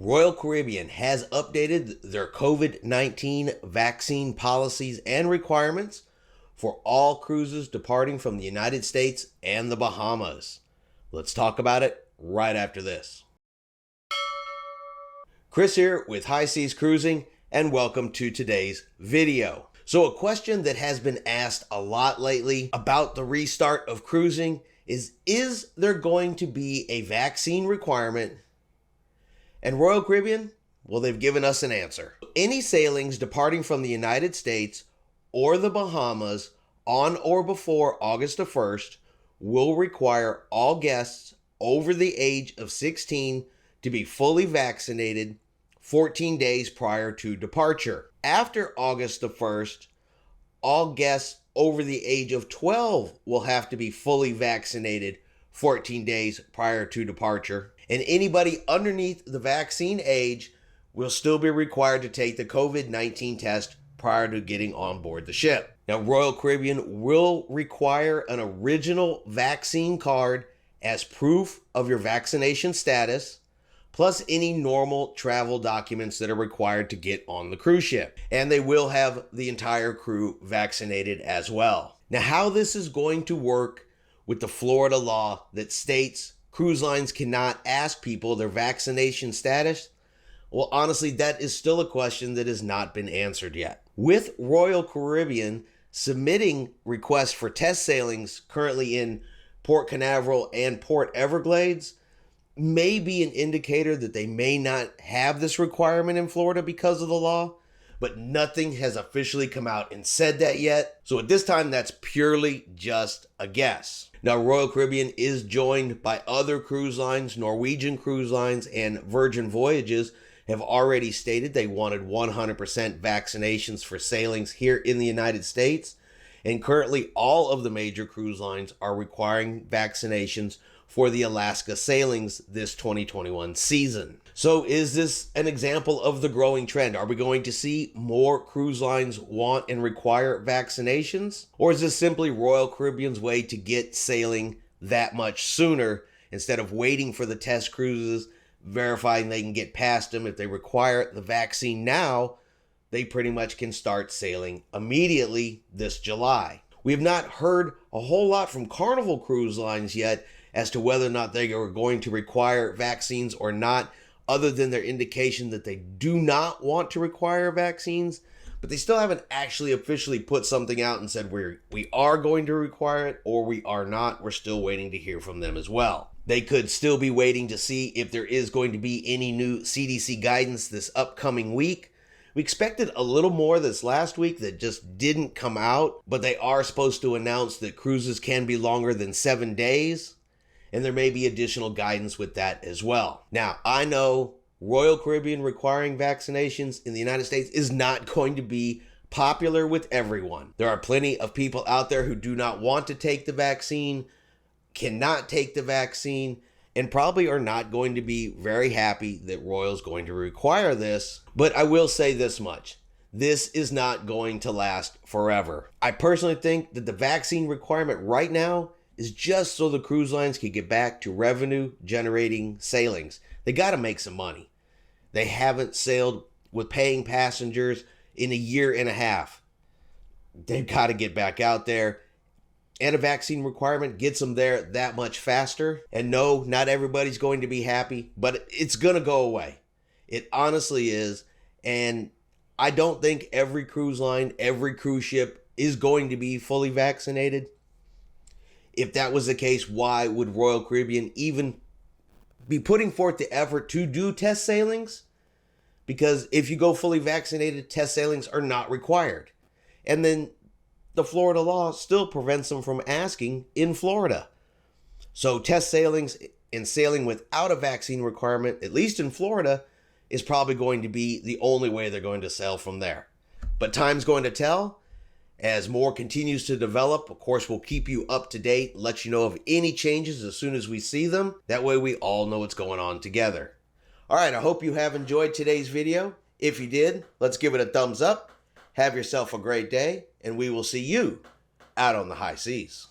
Royal Caribbean has updated their COVID-19 vaccine policies and requirements for all cruises departing from the United States and the Bahamas. Let's talk about it right after this. Chris here with High Seas Cruising, and welcome to today's video. So a question that has been asked a lot lately about the restart of cruising is there going to be a vaccine requirement? And Royal Caribbean, well, they've given us an answer. Any sailings departing from the United States or the Bahamas on or before August the 1st will require all guests over the age of 16 to be fully vaccinated 14 days prior to departure. After August the 1st, all guests over the age of 12 will have to be fully vaccinated 14 days prior to departure. And anybody underneath the vaccine age will still be required to take the COVID-19 test prior to getting on board the ship. Now, Royal Caribbean will require an original vaccine card as proof of your vaccination status, plus any normal travel documents that are required to get on the cruise ship. And they will have the entire crew vaccinated as well. Now, how this is going to work with the Florida law that states cruise lines cannot ask people their vaccination status, well, honestly, that is still a question that has not been answered yet. With Royal Caribbean submitting requests for test sailings currently in Port Canaveral and Port Everglades, may be an indicator that they may not have this requirement in Florida because of the law, but nothing has officially come out and said that yet. So at this time, that's purely just a guess. Now, Royal Caribbean is joined by other cruise lines. Norwegian Cruise Lines and Virgin Voyages have already stated they wanted 100% vaccinations for sailings here in the United States. And currently, all of the major cruise lines are requiring vaccinations for the Alaska sailings this 2021 season. So is this an example of the growing trend? Are we going to see more cruise lines want and require vaccinations? Or is this simply Royal Caribbean's way to get sailing that much sooner instead of waiting for the test cruises, verifying they can get past them? If they require the vaccine now, they pretty much can start sailing immediately this July. We have not heard a whole lot from Carnival Cruise Lines yet as to whether or not they are going to require vaccines or not, other than their indication that they do not want to require vaccines. But they still haven't actually officially put something out and said we are going to require it or we are not. We're still waiting to hear from them as well. They could still be waiting to see if there is going to be any new CDC guidance this upcoming week. We expected a little more this last week that just didn't come out, but they are supposed to announce that cruises can be longer than 7 days. And there may be additional guidance with that as well. Now, I know Royal Caribbean requiring vaccinations in the United States is not going to be popular with everyone. There are plenty of people out there who do not want to take the vaccine, cannot take the vaccine, and probably are not going to be very happy that Royal's going to require this. But I will say this much. This is not going to last forever. I personally think that the vaccine requirement right now is just so the cruise lines can get back to revenue generating sailings. They got to make some money. They haven't sailed with paying passengers in a year and a half. They've got to get back out there. And a vaccine requirement gets them there that much faster. And no, not everybody's going to be happy, but it's going to go away. It honestly is. And I don't think every cruise line, every cruise ship is going to be fully vaccinated. If that was the case, why would Royal Caribbean even be putting forth the effort to do test sailings? Because if you go fully vaccinated, test sailings are not required. And then the Florida law still prevents them from asking in Florida. So test sailings and sailing without a vaccine requirement, at least in Florida, is probably going to be the only way they're going to sail from there. But time's going to tell. As more continues to develop, of course, we'll keep you up to date, let you know of any changes as soon as we see them. That way we all know what's going on together. All right, I hope you have enjoyed today's video. If you did, let's give it a thumbs up. Have yourself a great day, and we will see you out on the high seas.